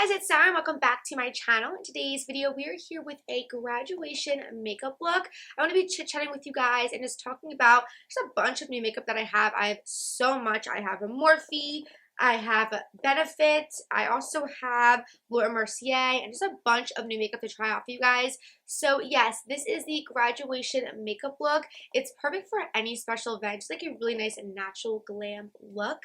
guys, it's Sarah and welcome back to my channel. In today's video, we are here with a graduation makeup look. I want to be chit-chatting with you guys and just talking about just a bunch of new makeup that I have. I have so much. I have a Morphe, I have Benefit, I also have Laura Mercier, and just a bunch of new makeup to try out for you guys. So yes, this is the graduation makeup look. It's perfect for any special event, just like a really nice and natural glam look.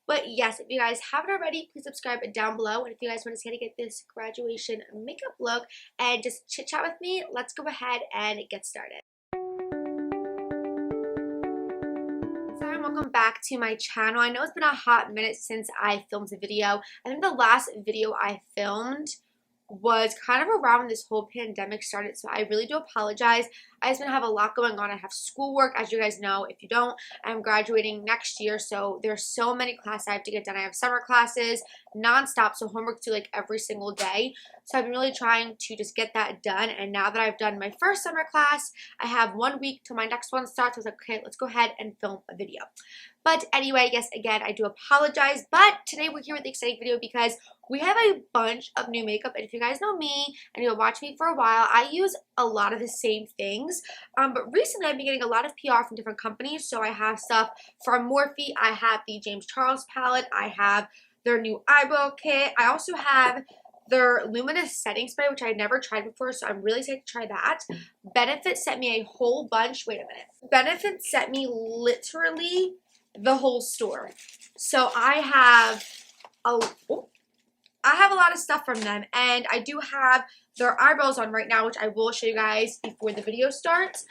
But yes, if you guys haven't already, please subscribe down below. And if you guys want to see how to get this graduation makeup look and just chit chat with me, let's go ahead and get started. Welcome back to my channel. I know it's been a hot minute since I filmed a video. I think the last video I filmed was kind of around when this whole pandemic started, so I really do apologize. I just been have a lot going on. I have schoolwork, as you guys know. If you don't, I'm graduating next year, so there's so many classes I have to get done. I have summer classes non-stop, so homework due like every single day. So I've been really trying to just get that done, and now that I've done my first summer class, I have 1 week till my next one starts. So I was like, okay, let's go ahead and film a video. But anyway, yes, again, I do apologize, but today we're here with the exciting video because we have a bunch of new makeup, and if you guys know me and you'll watch me for a while, I use a lot of the same things, but recently I've been getting a lot of PR from different companies. So I have stuff from Morphe, I have the James Charles palette, I have their new eyebrow kit, I also have their luminous setting spray, which I had never tried before, so I'm really excited to try that. Benefit sent me a whole bunch. Wait a minute. Benefit sent me literally the whole store. So I have a lot of stuff from them, and I do have their eyebrows on right now, which I will show you guys before the video starts.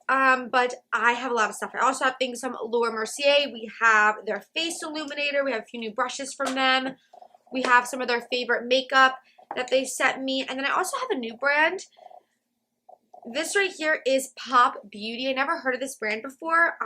But I have a lot of stuff. I also have things from Laura Mercier. We have their face illuminator. We have a few new brushes from them. We have some of their favorite makeup that they sent me. And then I also have a new brand. This right here is Pop Beauty. I never heard of this brand before.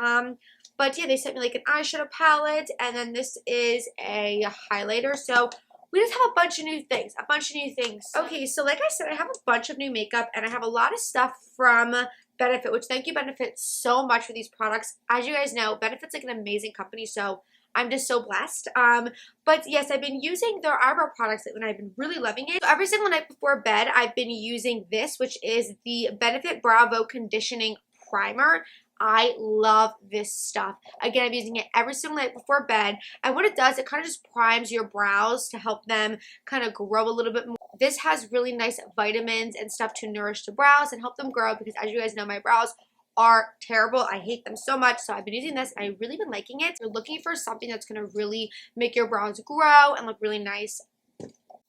But yeah, they sent me like an eyeshadow palette. And then this is a highlighter. So we just have a bunch of new things. Okay, so like I said, I have a bunch of new makeup. And I have a lot of stuff from Benefit, which thank you Benefit so much for these products. As you guys know, Benefit's like an amazing company. So I'm just so blessed. But yes, I've been using their eyebrow products and I've been really loving it. So every single night before bed, I've been using this, which is the Benefit Bravo Conditioning Primer. I love this stuff. Again, I'm using it every single night before bed. And what it does, it kind of just primes your brows to help them kind of grow a little bit more. This has really nice vitamins and stuff to nourish the brows and help them grow because as you guys know, my brows are terrible. I hate them so much. So I've been using this. I've really been liking it. So looking for something that's going to really make your brows grow and look really nice.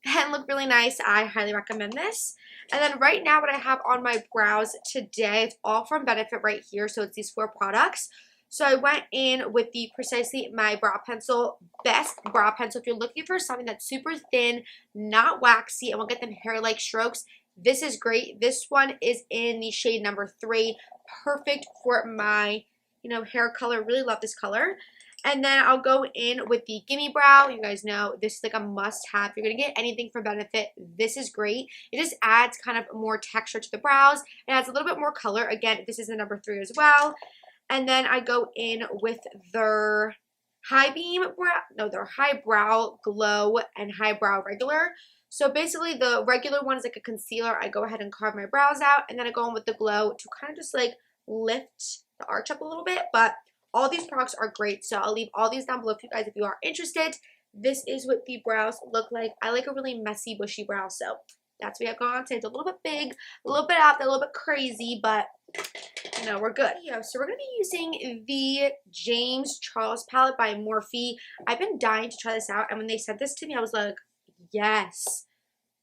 I highly recommend this. And then right now what I have on my brows today, it's all from Benefit right here. So it's these 4 products. So I went in with the Precisely My Brow Pencil, best brow pencil. If you're looking for something that's super thin, not waxy, and will get them hair-like strokes, this is great. This one is in the shade number 3. Perfect for my, hair color. Really love this color. And then I'll go in with the GimMe Brow. You guys know this is like a must-have. If you're going to get anything from Benefit, this is great. It just adds kind of more texture to the brows. It adds a little bit more color. Again, this is the number 3 as well. And then I go in with their their High Brow Glow and High Brow Regular. So basically the regular one is like a concealer. I go ahead and carve my brows out, and then I go in with the glow to kind of just like lift the arch up a little bit. But all these products are great, so I'll leave all these down below for you guys if you are interested. This is what the brows look like. I like a really messy, bushy brow, so that's what we have going on today. It's a little bit big, a little bit out there, a little bit crazy, but we're good. Yeah, so we're going to be using the James Charles palette by Morphe. I've been dying to try this out, and when they sent this to me, I was like, yes,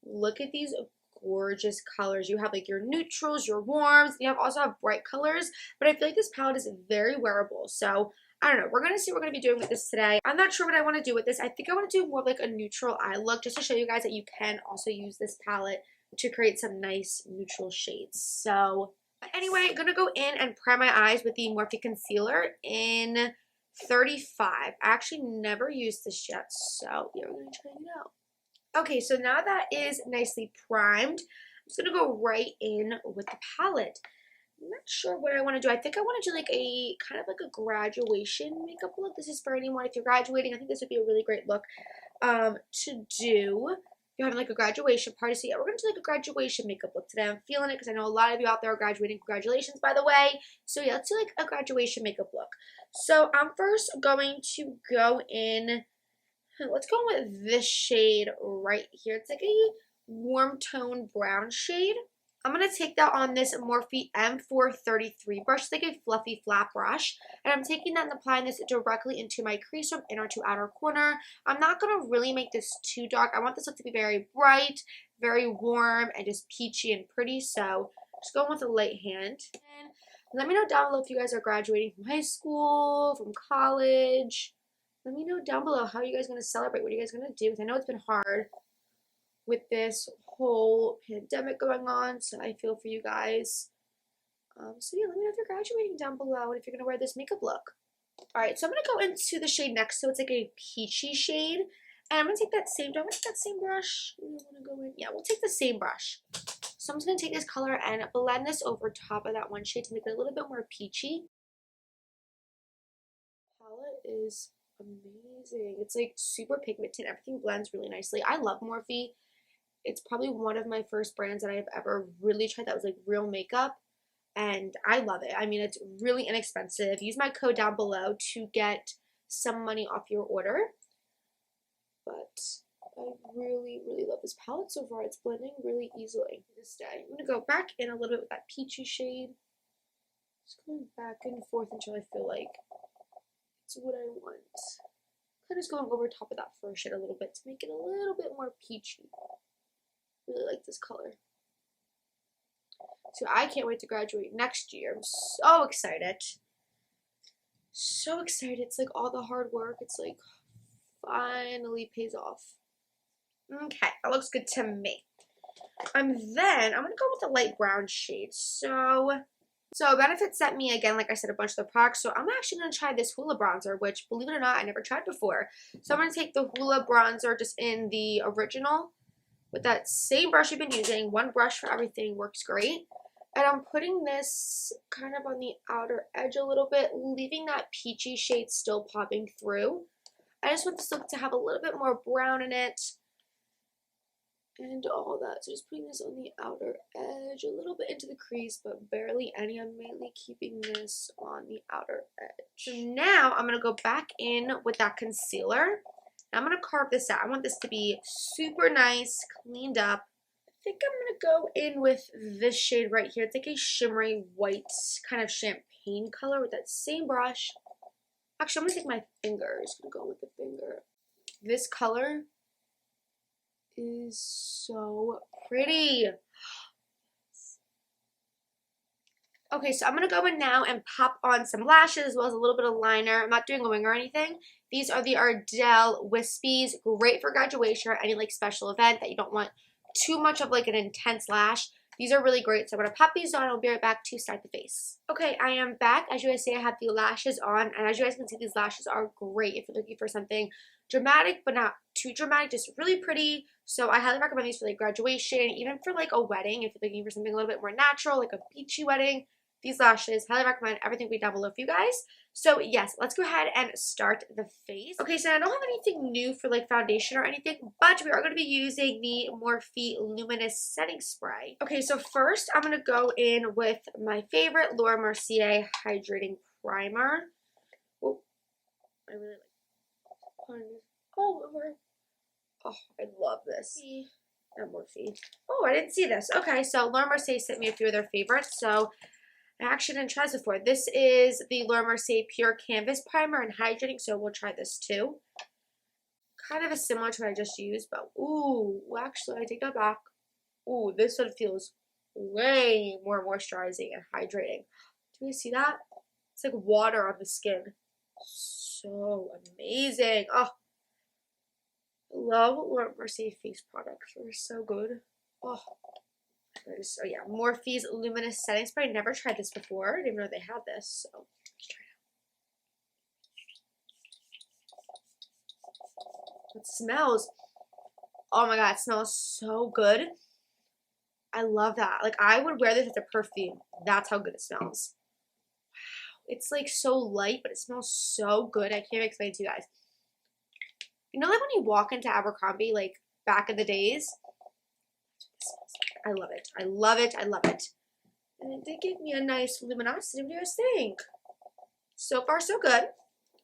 look at these gorgeous colors. You have like your neutrals, your warms, you also have bright colors, but I feel like this palette is very wearable. So I don't know, we're going to see what we're going to be doing with this today. I'm not sure what I want to do with this. I think I want to do more like a neutral eye look, just to show you guys that you can also use this palette to create some nice neutral shades. So anyway, I'm going to go in and prime my eyes with the Morphe concealer in 35. I actually never used this yet, so yeah, we're going to try it out. Okay, so now that is nicely primed, I'm just going to go right in with the palette. I'm not sure what I want to do. I think I want to do like a kind of like a graduation makeup look. This is for anyone if you're graduating. I think this would be a really great look to do. you're having like a graduation party. So yeah, we're gonna do like a graduation makeup look today. I'm feeling it because I know a lot of you out there are graduating. Congratulations, by the way. So yeah, let's do like a graduation makeup look. So I'm first going to go in, let's go with this shade right here. It's like a warm tone brown shade. I'm going to take that on this Morphe M433 brush. It's like a fluffy flat brush. And I'm taking that and applying this directly into my crease from inner to outer corner. I'm not going to really make this too dark. I want this look to be very bright, very warm, and just peachy and pretty. So just going with a light hand. And let me know down below if you guys are graduating from high school, from college. Let me know down below how you guys are going to celebrate. What are you guys going to do? Because I know it's been hard with this whole pandemic going on, so I feel for you guys. So yeah, let me know if you're graduating down below and if you're gonna wear this makeup look. Alright, so I'm gonna go into the shade next, so it's like a peachy shade. And I'm gonna take that same, do I want to take that same brush? I wanna go in. Yeah, we'll take the same brush. So I'm just gonna take this color and blend this over top of that one shade to make it a little bit more peachy. Palette is amazing. It's like super pigmented. Everything blends really nicely. I love Morphe. It's probably one of my first brands that I've ever really tried that was like real makeup, and I love it. I mean, it's really inexpensive. Use my code down below to get some money off your order. But I really, really love this palette so far. It's blending really easily this day. I'm going to go back in a little bit with that peachy shade. Just going back and forth until I feel like it's what I want. Kind of just going over top of that first shade a little bit to make it a little bit more peachy. Really like this color. So I can't wait to graduate next year. I'm so excited. So excited. It's like all the hard work. It's like finally pays off. Okay, that looks good to me. I'm gonna go with a light brown shade. So Benefit sent me again, like I said, a bunch of the products. So I'm actually gonna try this Hoola Bronzer, which believe it or not, I never tried before. So I'm gonna take the Hoola Bronzer just in the original with that same brush you've been using. One brush for everything works great. And I'm putting this kind of on the outer edge a little bit, leaving that peachy shade still popping through. I just want this look to have a little bit more brown in it and all that. So just putting this on the outer edge, a little bit into the crease, but barely any. I'm mainly keeping this on the outer edge. So now I'm going to go back in with that concealer. I'm going to carve this out. I want this to be super nice, cleaned up. I think I'm going to go in with this shade right here. It's like a shimmery white kind of champagne color with that same brush. Actually, I'm going to take my finger. I'm just going to go with the finger. This color is so pretty. Okay, so I'm going to go in now and pop on some lashes as well as a little bit of liner. I'm not doing a wing or anything. These are the Ardell Wispies. Great for graduation or any like special event that you don't want too much of like an intense lash. These are really great. So I'm going to pop these on and I'll be right back to start the face. Okay, I am back. As you guys see, I have the lashes on. And as you guys can see, these lashes are great if you're looking for something dramatic but not too dramatic. Just really pretty. So I highly recommend these for like graduation, even for like a wedding. If you're looking for something a little bit more natural, like a beachy wedding. These lashes, highly recommend. Everything will be down below for you guys. So yes, let's go ahead and start the face. Okay, so I don't have anything new for like foundation or anything, but we are going to be using the Morphe Luminous Setting Spray. Okay, so first I'm going to go in with my favorite Laura Mercier Hydrating Primer. Oh, I really like it all over. Oh, I love this. Morphe. Oh, I didn't see this. Okay, so Laura Mercier sent me a few of their favorites, so I actually didn't try this before. This is the Laura Mercier Pure Canvas Primer and Hydrating, so we'll try this too. Kind of similar to what I just used, but ooh, well, actually, I take that back. Ooh, this one feels way more moisturizing and hydrating. Do you see that? It's like water on the skin. So amazing. Oh, I love Laura Mercier face products. They're so good. Oh. Oh yeah, Morphe's Luminous Setting Spray. Never tried this before. I didn't even know they had this. So let's try it out. It smells. Oh my god, it smells so good. I love that. Like I would wear this as a perfume. That's how good it smells. Wow, it's like so light, but it smells so good. I can't explain it to you guys. You know, like when you walk into Abercrombie, like back in the days. I love it. I love it. I love it. And it did give me a nice luminosity. What do you guys think? So far, so good.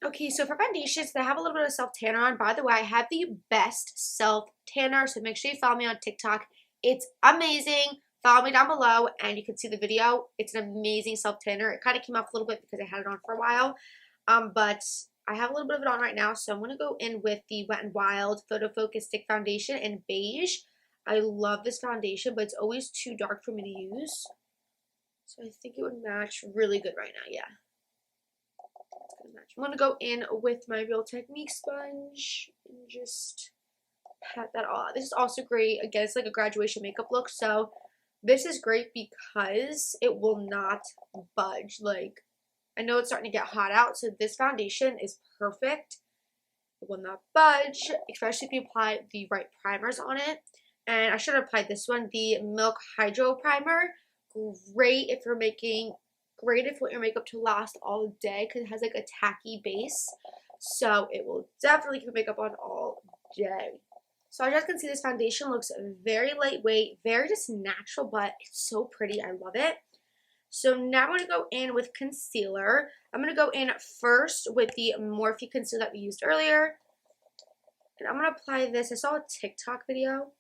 Okay, so for foundations, I have a little bit of self-tanner on. By the way, I have the best self-tanner, so make sure you follow me on TikTok. It's amazing. Follow me down below, and you can see the video. It's an amazing self-tanner. It kind of came off a little bit because I had it on for a while, but I have a little bit of it on right now, so I'm going to go in with the Wet n Wild Photo Focus Stick Foundation in beige. I love this foundation, but it's always too dark for me to use. So I think it would match really good right now, yeah. It's gonna match. I'm going to go in with my Real Technique sponge and just pat that all out. This is also great. Again, it's like a graduation makeup look, so this is great because it will not budge. Like, I know it's starting to get hot out, so this foundation is perfect. It will not budge, especially if you apply the right primers on it. And I should have applied this one, the Milk Hydro Primer. Great if you want your makeup to last all day because it has like a tacky base. So it will definitely keep your makeup on all day. So as you guys can see, this foundation looks very lightweight, very just natural, but it's so pretty. I love it. So now I'm going to go in with concealer. I'm going to go in first with the Morphe concealer that we used earlier. And I'm going to apply this. I saw a TikTok video.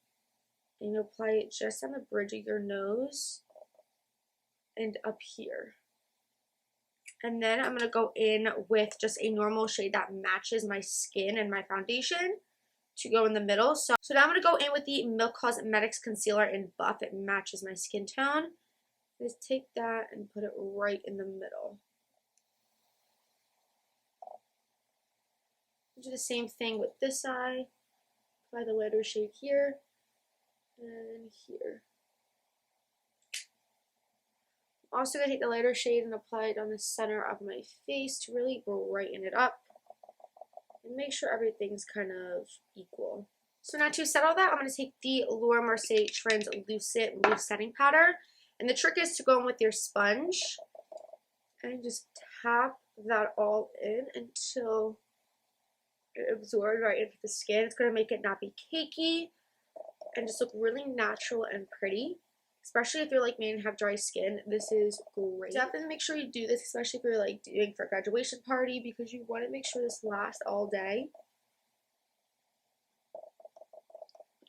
And you apply it just on the bridge of your nose and up here. And then I'm going to go in with just a normal shade that matches my skin and my foundation to go in the middle. So now I'm going to go in with the Milk Cosmetics Concealer in Buff. It matches my skin tone. Just take that and put it right in the middle. Do the same thing with this eye. Apply the lighter shade here and here. I'm also going to take the lighter shade and apply it on the center of my face to really brighten it up and make sure everything's kind of equal. So now to set all that, I'm going to take the Laura Mercier Translucent Loose Setting Powder. And the trick is to go in with your sponge and just tap that all in until it absorbs right into the skin. It's going to make it not be cakey and just look really natural and pretty. Especially if you're like me and have dry skin, this is great. Definitely make sure you do this, especially if you're like doing for a graduation party, because you want to make sure this lasts all day.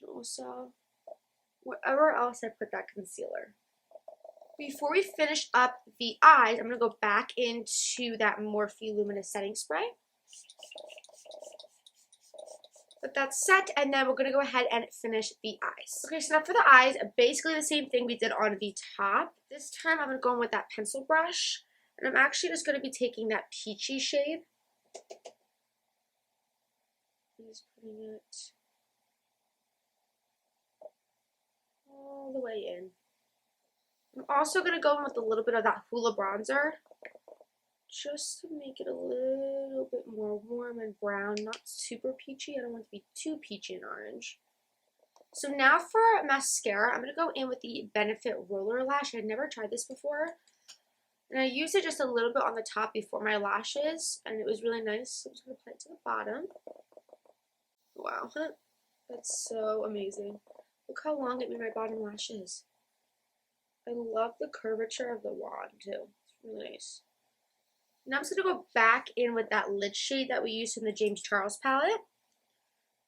And also, wherever else I put that concealer. Before we finish up the eyes, I'm going to go back into that Morphe Luminous Setting Spray. Put that set, and then we're going to go ahead and finish the eyes. Okay, so now for the eyes, basically the same thing we did on the top. This time I'm going to go in with that pencil brush, and I'm actually just going to be taking that peachy shade. I'm just putting it all the way in. I'm also going to go in with a little bit of that Hoola Bronzer, just to make it a little bit more warm and brown, not super peachy. I don't want it to be too peachy and orange. So now for mascara, I'm going to go in with the Benefit Roller Lash. I'd never tried this before. And I used it just a little bit on the top before my lashes, and it was really nice. So I'm just going to apply it to the bottom. Wow, that's so amazing. Look how long it made my bottom lashes. I love the curvature of the wand too. It's really nice. Now I'm just going to go back in with that lid shade that we used in the James Charles palette.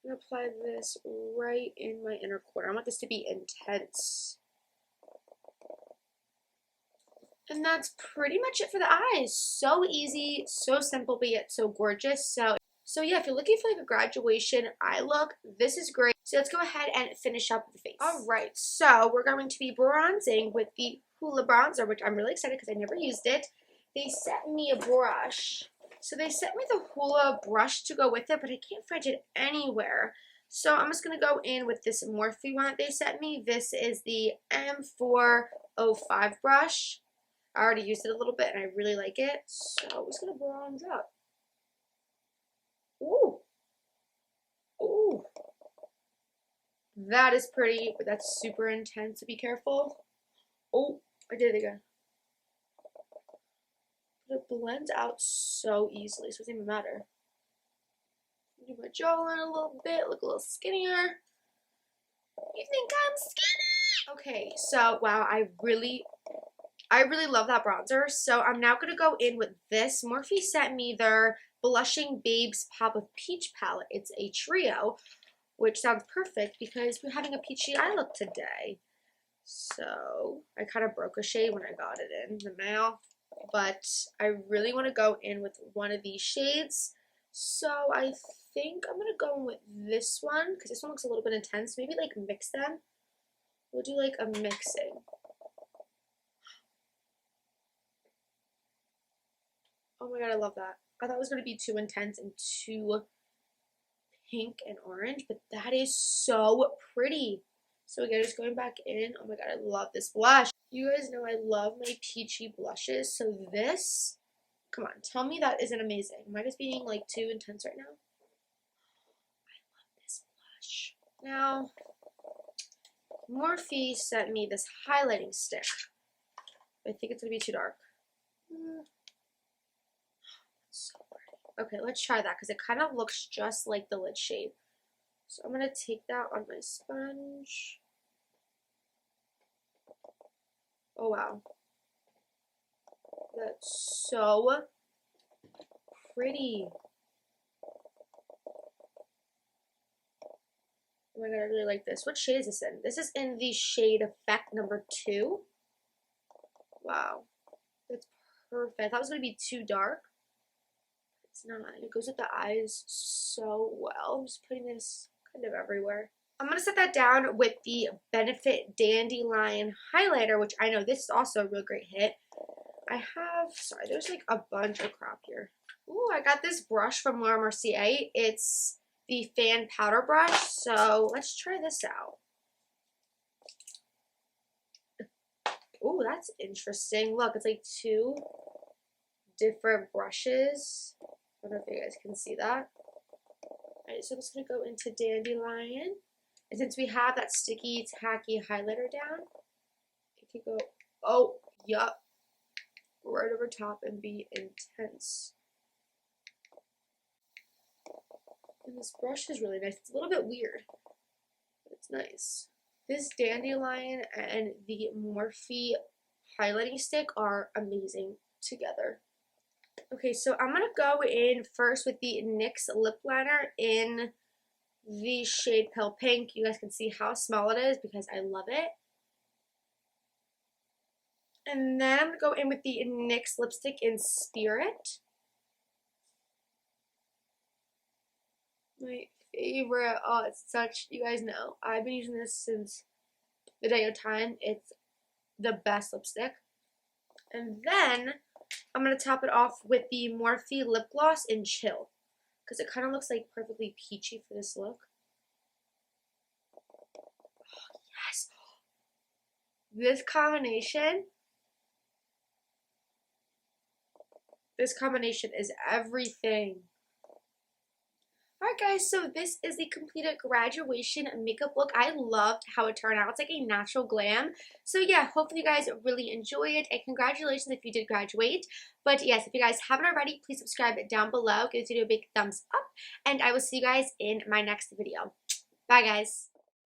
I'm going to apply this right in my inner corner. I want this to be intense. And that's pretty much it for the eyes. So easy, so simple, but yet so gorgeous. So yeah, if you're looking for like a graduation eye look, this is great. So let's go ahead and finish up the face. Alright, so we're going to be bronzing with the Hoola Bronzer, which I'm really excited because I never used it. They sent me a brush. So they sent me the Hoola brush to go with it, but I can't find it anywhere. So I'm just going to go in with this Morphe one that they sent me. This is the M405 brush. I already used it a little bit and I really like it. So I'm just going to bronze up. Ooh. Ooh. That is pretty, but that's super intense, so be careful. Oh, I did it again. But it blends out so easily, so it doesn't even matter. Do my jawline a little bit, look a little skinnier. You think I'm skinny? Okay, so wow, I really love that bronzer. So I'm now gonna go in with this. Morphe sent me their Blushing Babes Pop of Peach palette. It's a trio, which sounds perfect because we're having a peachy eye look today. So I kind of broke a shade when I got it in the mail, but I really want to go in with one of these shades. So I think I'm gonna go in with this one because this one looks a little bit intense. Maybe like mix them. We'll do like a mixing. Oh my god, I love that. I thought it was gonna be too intense and too pink and orange, but that is so pretty. So again, just going back in. Oh my god, I love this blush. You guys know I love my peachy blushes. So this, come on, tell me that isn't amazing. Am I just being like too intense right now? I love this blush. Now, Morphe sent me this highlighting stick. I think it's gonna be too dark. So pretty. Okay, let's try that because it kind of looks just like the lid shade. So I'm gonna take that on my sponge. Oh wow, that's so pretty. Oh my god, I really like this. What shade is this in? This is in the shade Effect number 2. Wow, that's perfect. I thought it was gonna be too dark. It's not. It goes with the eyes so well. I'm just putting this kind of everywhere. I'm going to set that down with the Benefit Dandelion Highlighter, which I know this is also a real great hit. I have, sorry, there's like a bunch of crap here. Ooh, I got this brush from Laura Mercier. It's the Fan Powder Brush, so let's try this out. Ooh, that's interesting. Look, it's like 2 different brushes. I don't know if you guys can see that. Alright, so I'm just going to go into Dandelion. And since we have that sticky, tacky highlighter down, it could go, oh, yup, right over top and be intense. And this brush is really nice. It's a little bit weird, but it's nice. This Dandelion and the Morphe highlighting stick are amazing together. Okay, so I'm going to go in first with the NYX Lip Liner in the shade Pale Pink. You guys can see how small it is because I love it. And then I'm going to go in with the NYX lipstick in Spirit. My favorite. Oh, it's such, you guys know, I've been using this since the day of time. It's the best lipstick. And then I'm going to top it off with the Morphe lip gloss in Chill, because it kind of looks like perfectly peachy for this look. Oh, yes. This combination is everything. Alright guys, so this is the completed graduation makeup look. I loved how it turned out. It's like a natural glam. So yeah, hopefully you guys really enjoy it, and congratulations if you did graduate. But yes, if you guys haven't already, please subscribe down below. Give this video a big thumbs up, and I will see you guys in my next video. Bye guys.